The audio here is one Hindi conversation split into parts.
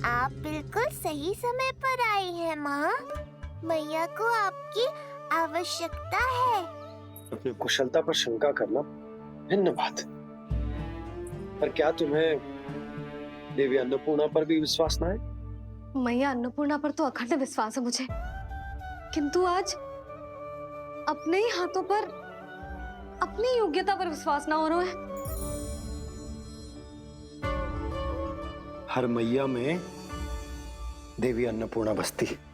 आप बिल्कुल सही समय पर आई हैं माँ। मैया को आपकी आवश्यकता है। अपनी कुशलता पर शंका करना भिन्न बात है, पर क्या तुम्हें देवी अन्नपूर्णा पर भी विश्वास ना है? मैया अन्नपूर्णा पर तो अखंड विश्वास है मुझे, किंतु आज अपने ही हाथों पर अपनी योग्यता पर विश्वास ना हो रहा है। हर मैया में देवी अन्नपूर्णा बसती है।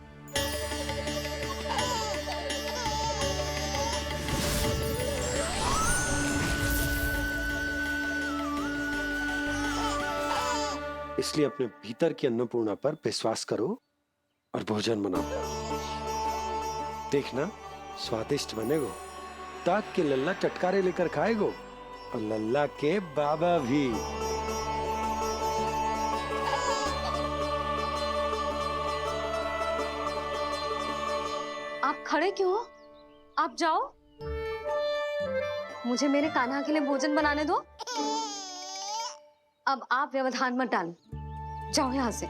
इसलिए अपने भीतर की अन्नपूर्णा पर विश्वास करो और भोजन बनाओ। देखना स्वादिष्ट बनेगो, ताक के लल्ला चटकारे लेकर खाएगो और लल्ला के बाबा भी। आप खड़े क्यों हो? आप जाओ, मुझे मेरे कान्हा के लिए भोजन बनाने दो। अब आप व्यवधान मत डालो, जाओ यहाँ से।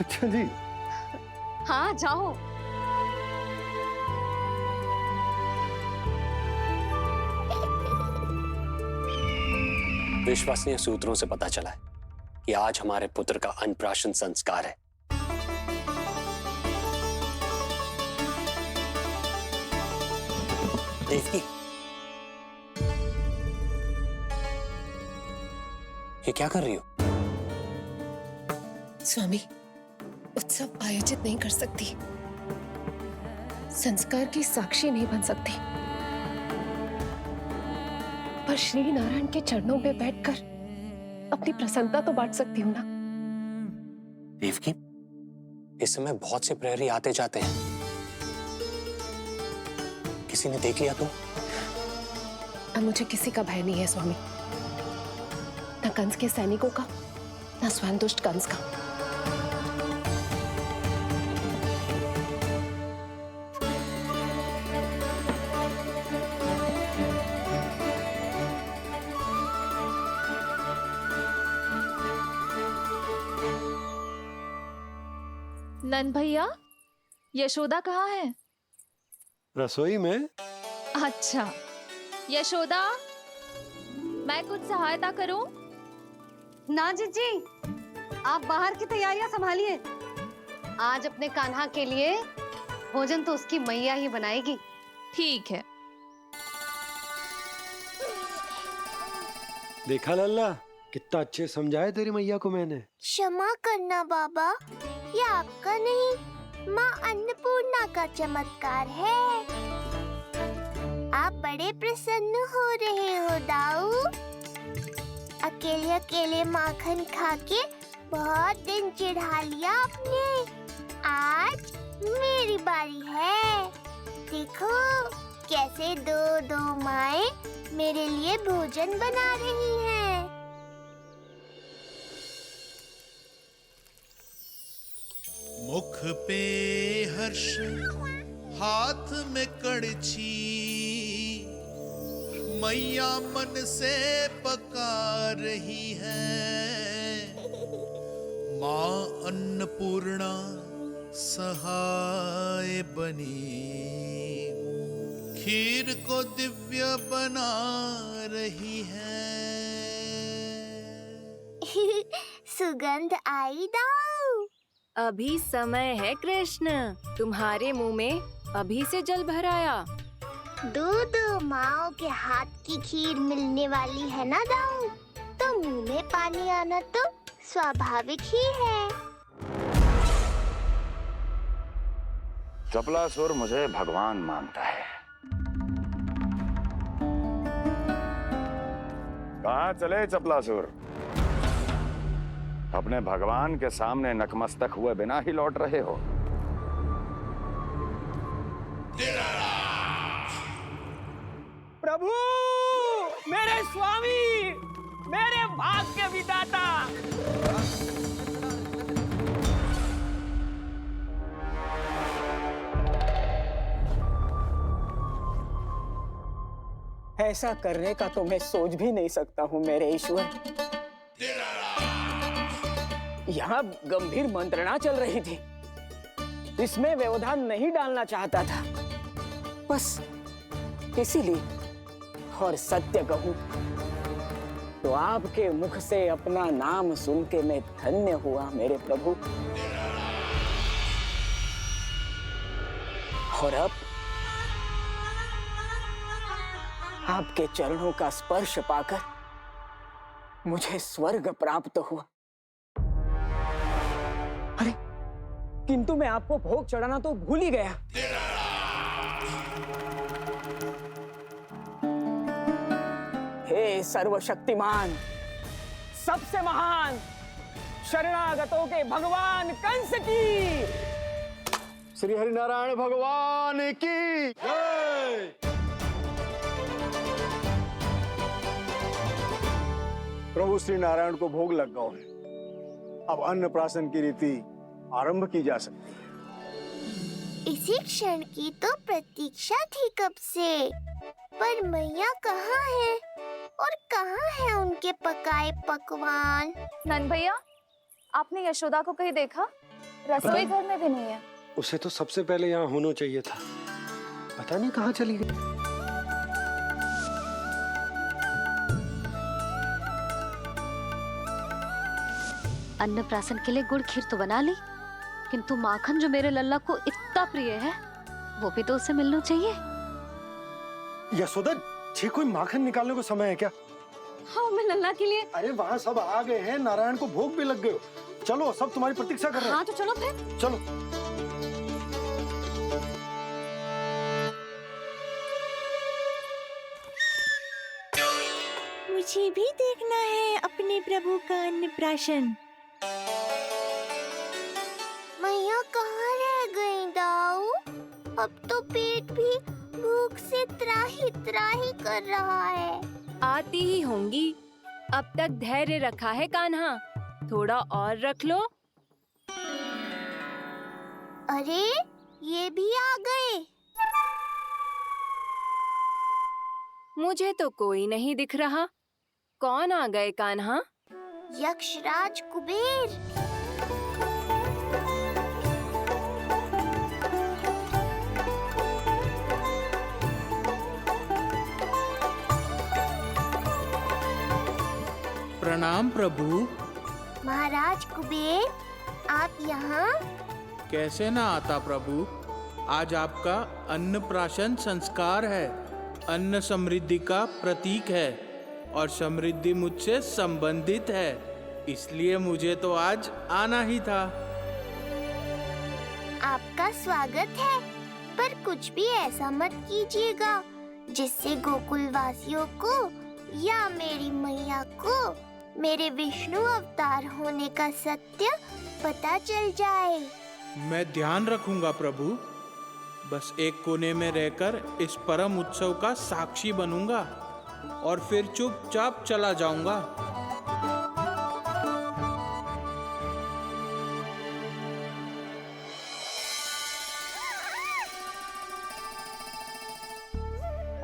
अच्छा जी। हाँ जाओ। विश्वसनीय सूत्रों से पता चला है कि आज हमारे पुत्र का अन्नप्राशन संस्कार है। देवकी, ये क्या कर रही हो? स्वामी, उत्सव आयोजित नहीं कर सकती, संस्कार की साक्षी नहीं बन सकती, पर श्री नारायण के चरणों पे बैठकर अपनी प्रसन्नता तो बांट सकती हूँ ना। देवकी, इस समय बहुत से प्रहरी आते जाते हैं, किसी ने देख लिया तो? अब मुझे किसी का भय नहीं है स्वामी, न कंस के सैनिकों का, न स्वयं दुष्ट कंस का। नन भैया, यशोदा कहाँ है? रसोई में। अच्छा, यशोदा, मैं कुछ सहायता करूं? ना जीजी, आप बाहर की तैयारियां संभालिए। आज अपने कान्हा के लिए भोजन तो उसकी मैया ही बनाएगी। ठीक है। देखा लल्ला, कितना अच्छे समझाया तेरी मैया को मैंने। क्षमा करना बाबा, ये आपका नहीं, माँ अन्नपूर्णा का चमत्कार है। आप बड़े प्रसन्न हो रहे हो दाऊ। अकेले अकेले माखन खा के बहुत दिन चिढ़ा लिया आपने। आज मेरी बारी है। देखो कैसे दो दो माएं मेरे लिए भोजन बना रही हैं। मुख पे हर्ष, हाथ में कड़छी, मैया मन से पका रही है। माँ अन्नपूर्णा सहाय बनी, खीर को दिव्य बना रही है। सुगंध आई दाऊ। अभी समय है कृष्ण, तुम्हारे मुंह में अभी से जल भर आया। दो माओ के हाथ की खीर मिलने वाली है ना दाऊ, तो मुंह में पानी आना तो स्वाभाविक ही है। चपलासुर मुझे भगवान मानता है। कहाँ चले चपलासुर? अपने भगवान के सामने नतमस्तक हुए बिना ही लौट रहे हो। प्रभु, मेरे स्वामी, मेरे भाग्य विधाता। ऐसा करने का तो मैं सोच भी नहीं सकता हूँ मेरे ईश्वर। यहाँ गंभीर मंत्रणा चल रही थी, इसमें व्यवधान नहीं डालना चाहता था, बस इसीलिए। और सत्य कहूं तो आपके मुख से अपना नाम सुन के मैं धन्य हुआ मेरे प्रभु। और अब आपके चरणों का स्पर्श पाकर मुझे स्वर्ग प्राप्त हुआ। अरे किंतु मैं आपको भोग चढ़ाना तो भूल ही गया। हे सर्वशक्तिमान, सबसे महान, शरणागतों के भगवान कंस की, श्री हरिनारायण भगवान की जय। प्रभु श्री नारायण को भोग लग गया है, अब अन्नप्राशन की रीति आरंभ की जा सकती है। इसी क्षण की तो प्रतीक्षा थी कब से, पर मैया कहाँ है और कहाँ है उनके पकाए पकवान? नंद भैया, आपने यशोदा को कहीं देखा? रसोई घर में भी नहीं है। उसे तो सबसे पहले यहाँ होना चाहिए था, पता नहीं कहाँ चली गई। अन्नप्राशन के लिए गुड़ खीर तो बना ली, किंतु माखन जो मेरे लल्ला को इतना प्रिय है, वो भी तो उसे मिलना चाहिए। यशोदा जी, कोई माखन निकालने को समय है क्या? हाँ, मैं लल्ला के लिए। अरे वहाँ सब आ गए हैं, नारायण को भोग भी लग गए हो। चलो, सब तुम्हारी प्रतीक्षा कर रहे हैं। हाँ तो चलो फिर। चलो। मुझे भी देखना है अपने प्रभु का अन्नप्राशन। मैया कहाँ रह गई दाऊ? अब तो पेट भी भूख से त्राही त्राही कर रहा है। आती ही होंगी। अब तक धैर्य रखा है कान्हा, थोड़ा और रख लो। अरे ये भी आ गए। मुझे तो कोई नहीं दिख रहा। कौन आ गए कान्हा? यक्षराज कुबेर। प्रणाम प्रभु। महाराज कुबेर, आप यहाँ? कैसे ना आता प्रभु, आज आपका अन्नप्राशन संस्कार है। अन्न समृद्धि का प्रतीक है और समृद्धि मुझसे संबंधित है, इसलिए मुझे तो आज आना ही था। आपका स्वागत है, पर कुछ भी ऐसा मत कीजिएगा जिससे गोकुल वासियों को या मेरी मैया को मेरे विष्णु अवतार होने का सत्य पता चल जाए। मैं ध्यान रखूंगा प्रभु, बस एक कोने में रहकर इस परम उत्सव का साक्षी बनूंगा और फिर चुपचाप चला जाऊंगा।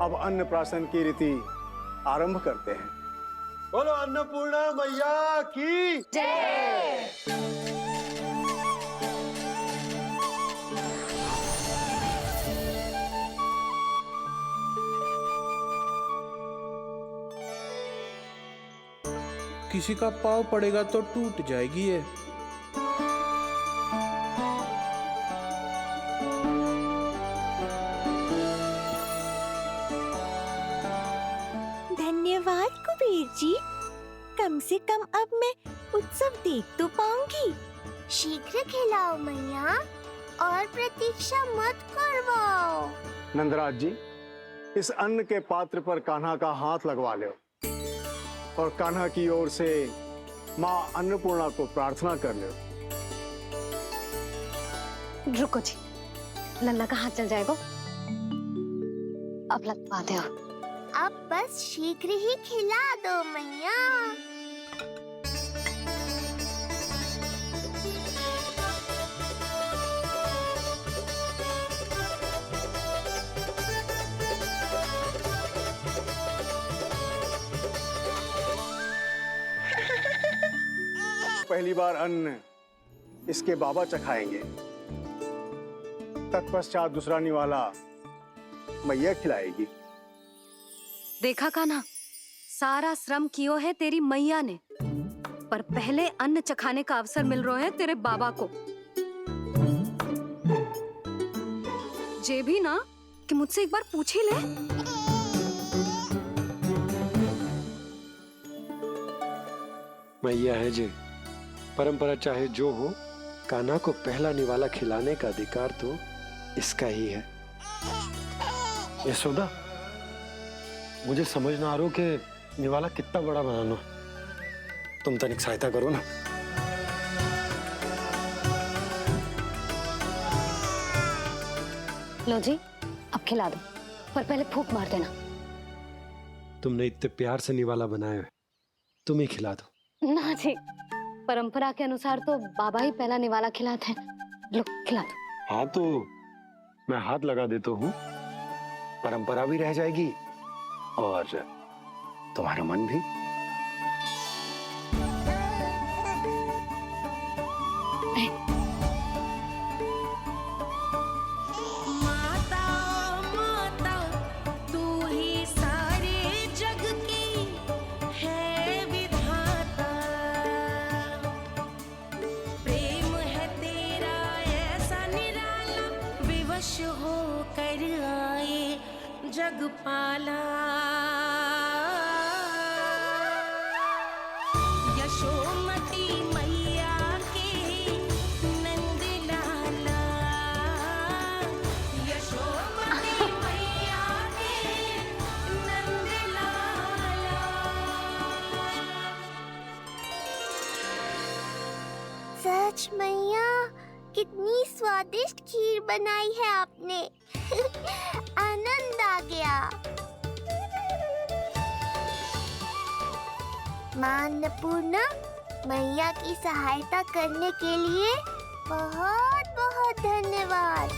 अब अन्नप्राशन की रीति आरंभ करते हैं। बोलो अन्नपूर्णा मैया की जय। किसी का पाँव पड़ेगा तो टूट जाएगी ये। धन्यवाद कुबेर जी, कम से कम अब मैं उत्सव देख तो पाऊंगी। शीघ्र खिलाओ मैया और प्रतीक्षा मत करवाओ। नंदराज जी, इस अन्न के पात्र पर कान्हा का हाथ लगवा लो और कान्हा की ओर से माँ अन्नपूर्णा को प्रार्थना कर लो। रुको जी, लल्ला का हाथ चल जाएगा, अब लगवा दो। अब बस शीघ्र ही खिला दो मैया। पहली बार अन्न इसके बाबा चखाएंगे, तत्पश्चात दूसरा निवाला मैया खिलाएगी। देखा कान्हा, सारा श्रम कियो है तेरी मैया ने, पर पहले अन्न चखाने का अवसर मिल रहा है तेरे बाबा को। जे भी ना कि मुझसे एक बार पूछ ही ले। मैया है जे, परंपरा चाहे जो हो, कान्हा को पहला निवाला खिलाने का अधिकार तो इसका ही है। यशोदा, मुझे समझ ना आ रहा कि निवाला कितना बड़ा बनाना, तुम तनिक सहायता करो ना। लो जी, अब खिला दो, पर पहले फूंक मार देना। तुमने इतने प्यार से निवाला बनाया है, तुम ही खिला दो। ना जी, परंपरा के अनुसार तो बाबा ही पहला निवाला खिलाते हैं। लो खिला दो। हाँ तो मैं हाथ लगा देता हूँ, परंपरा भी रह जाएगी और तुम्हारा मन भी। माता माता तू ही सारे जग की है विधाता, प्रेम है तेरा ऐसा निराला, विवश हो कर आए जग पाला। यशोमती मैया के नंद लाला, यशोमती मैया के नंद लाला। सच मैया, कितनी स्वादिष्ट खीर बनाई है आपने। आनंद आ गया। मां अन्नपूर्णा, मैया की सहायता करने के लिए बहुत बहुत धन्यवाद।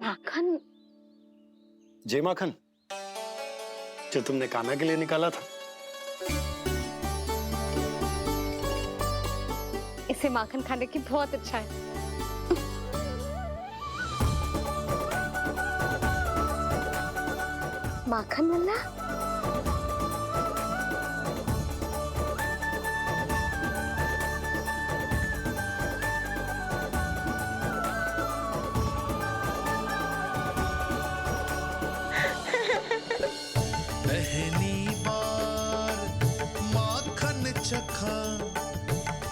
माखन, जय माखन, जो तुमने कान्हा के लिए निकाला था। इसे माखन खाने की बहुत इच्छा है। माखन वाला पहली बार माखन चखा,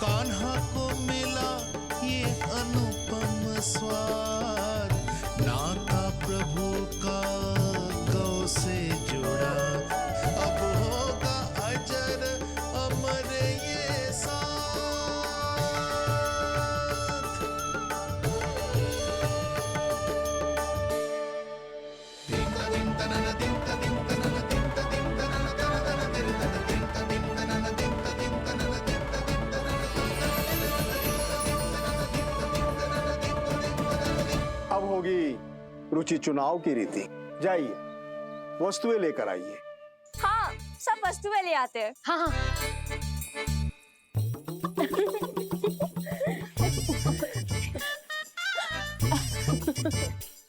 कान्हा को मिला ये अनुपम स्वाद, नाता प्रभु का गौ से जुड़ा, अब होगा अजर अमर ये साथ। अब होगी रुचि चुनाव की रीति। जाइए, वस्तुएं लेकर आइए। हाँ, सब वस्तुएं ले आते हैं। हाँ हाँ।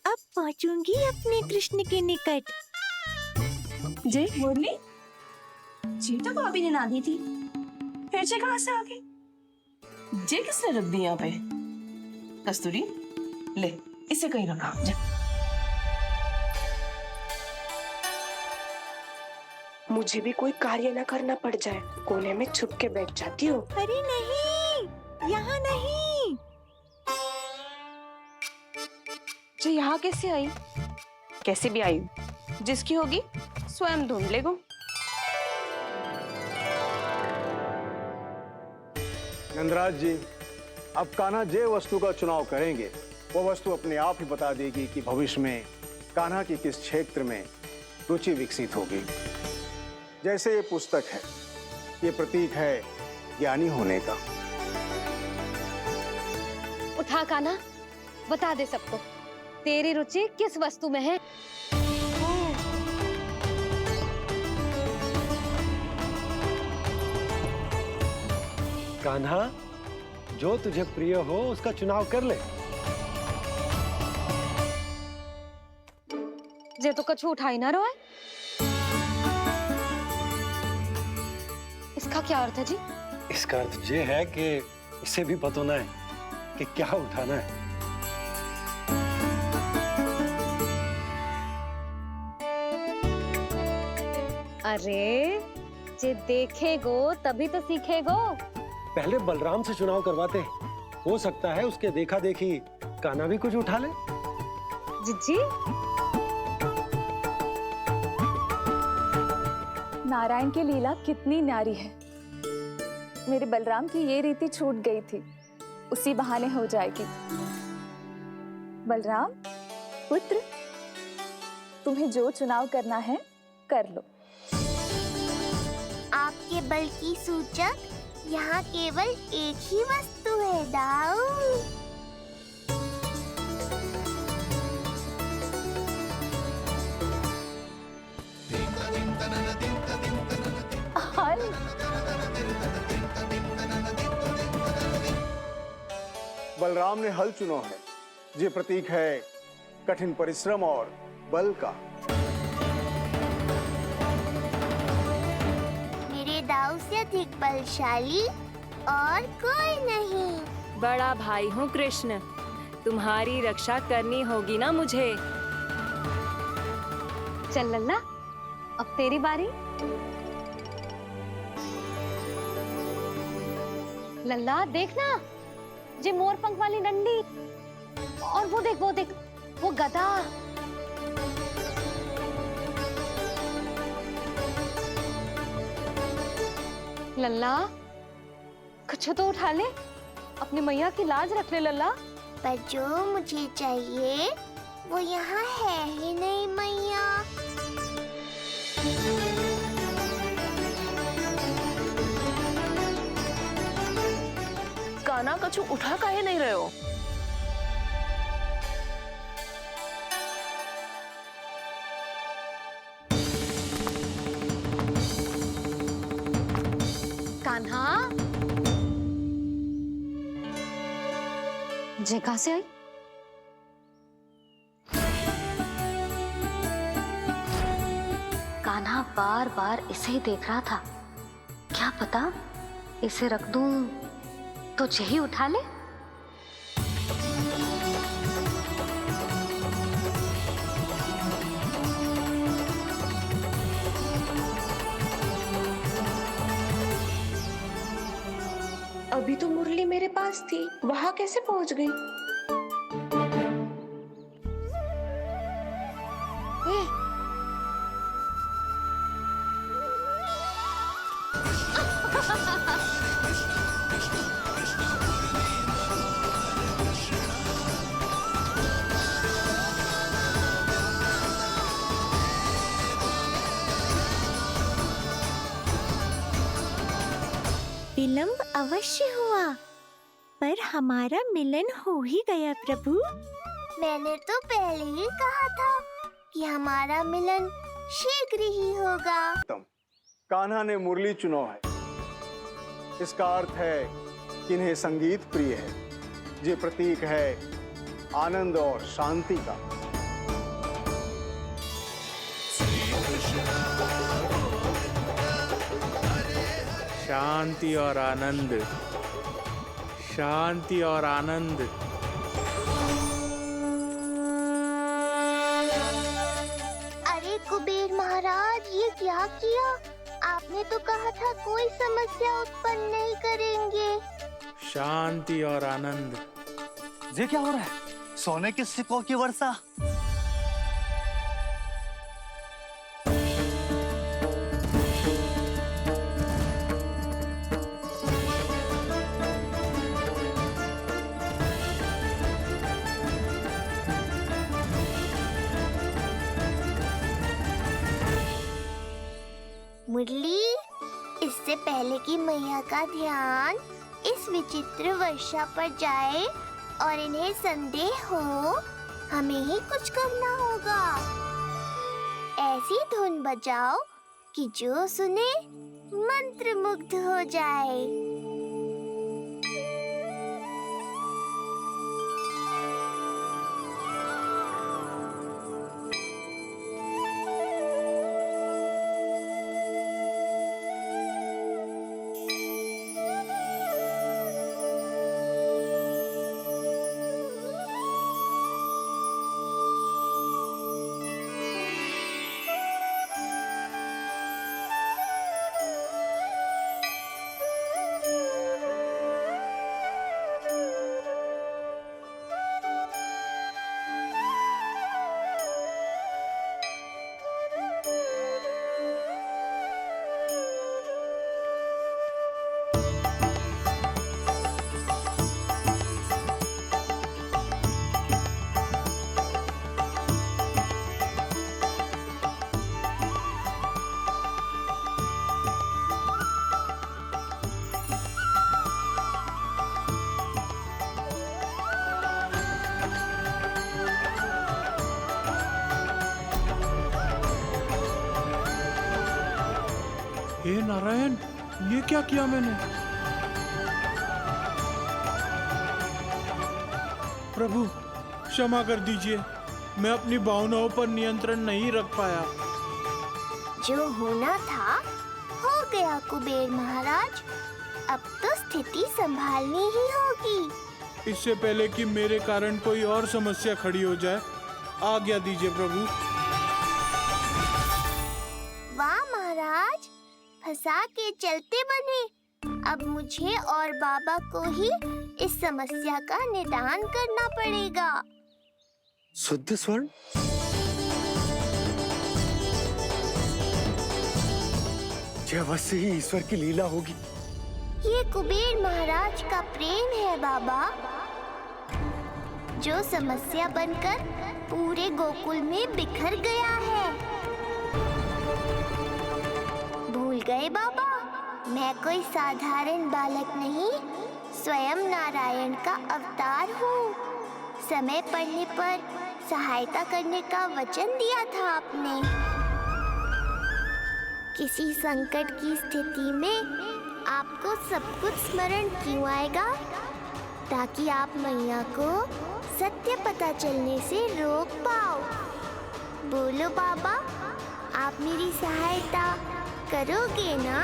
अब पहुंचूंगी अपने कृष्ण के निकट। जी मुरली, जी तो भाभी ने ना दी थी, फिर से कहाँ से आ गई? जे किसने रख दी यहाँ पे? कस्तूरी, ले इसे कहीं रखा जा। मुझे भी कोई कार्य न करना पड़ जाए, कोने में छुप के बैठ जाती हूँ। अरे नहीं, यहाँ नहीं। जो यहाँ कैसे आई? कैसे भी आई, जिसकी होगी स्वयं ढूंढ लेगा। नंदराज जी, अब कान्हा जे वस्तु का चुनाव करेंगे, वो वस्तु अपने आप ही बता देगी कि भविष्य में कान्हा की किस क्षेत्र में रुचि विकसित होगी। जैसे ये पुस्तक है, ये प्रतीक है ज्ञानी होने का। उठा कान्हा, बता दे सबको तेरी रुचि किस वस्तु में है। कान्हा, जो तुझे प्रिय हो उसका चुनाव कर ले। जे तो कछु उठाई ना रोए। इसका क्या अर्थ है जी? इसका अर्थ ये है कि इसे भी पता ना है कि क्या उठाना है। अरे जे देखेगो तभी तो सीखेगो। पहले बलराम से चुनाव करवाते हैं, हो सकता है उसके देखा देखी कान्हा भी कुछ उठा ले। जिज्जी, नारायण की लीला कितनी न्यारी है। मेरे बलराम की ये रीति छूट गई थी, उसी बहाने हो जाएगी। बलराम पुत्र, तुम्हें जो चुनाव करना है कर लो। आपके बल की सूचक यहाँ केवल एक ही वस्तु है दाऊ। हल। बलराम ने हल चुना है, ये प्रतीक है कठिन परिश्रम और बल का। मेरे दाऊ से अधिक बलशाली और कोई नहीं। बड़ा भाई हूँ कृष्ण, तुम्हारी रक्षा करनी होगी ना मुझे। चल लल्ला, अब तेरी बारी। लल्ला देखना, जे मोर पंख वाली डंडी, और वो देख वो गदा। लल्ला कुछ तो उठा ले, अपनी मैया की लाज रख ले लल्ला। पर जो मुझे चाहिए वो यहाँ है ही नहीं मैया। कान्हा कछु उठा काहे नहीं रहे हो? कान्हा, जे कहां से आई? कान्हा बार बार इसे ही देख रहा था। क्या पता इसे रख दूं तो यही उठा ले। अभी तो मुरली मेरे पास थी, वहां कैसे पहुंच गई? विलंब अवश्य हुआ, पर हमारा मिलन हो ही गया प्रभु। मैंने तो पहले ही कहा था कि हमारा मिलन शीघ्र ही होगा। कान्हा ने मुरली चुना है, इसका अर्थ है कि इन्हें संगीत प्रिय है। ये प्रतीक है आनंद और शांति का। शांति और आनंद, शांति और आनंद। अरे कुबेर महाराज, ये क्या किया? आपने तो कहा था कोई समस्या उत्पन्न नहीं करेंगे। शांति और आनंद। ये क्या हो रहा है? सोने के सिक्कों की वर्षा। मुरली, इस इससे पहले कि मैया का ध्यान इस विचित्र वर्षा पर जाए और इन्हें संदेह हो, हमें ही कुछ करना होगा। ऐसी धुन बजाओ कि जो सुने मंत्रमुग्ध हो जाए। हे नारायण, ये क्या किया मैंने? प्रभु क्षमा कर दीजिए, मैं अपनी भावनाओं पर नियंत्रण नहीं रख पाया। जो होना था हो गया कुबेर महाराज। अब तो स्थिति संभालनी ही होगी। इससे पहले कि मेरे कारण कोई और समस्या खड़ी हो जाए, आज्ञा दीजिए प्रभु। वाह महाराज, फंसा के चलते बने। अब मुझे और बाबा को ही इस समस्या का निदान करना पड़ेगा। शुद्ध स्वर्ण? यह अवश्य ही ईश्वर की लीला होगी। ये कुबेर महाराज का प्रेम है बाबा, जो समस्या बनकर पूरे गोकुल में बिखर गया है। भूल गए बाबा, मैं कोई साधारण बालक नहीं, स्वयं नारायण का अवतार हूँ। समय पड़ने पर सहायता करने का वचन दिया था आपने। किसी संकट की स्थिति में आपको सब कुछ स्मरण क्यों आएगा? ताकि आप मैया को सत्य पता चलने से रोक पाओ। बोलो बाबा, आप मेरी सहायता करोगे ना?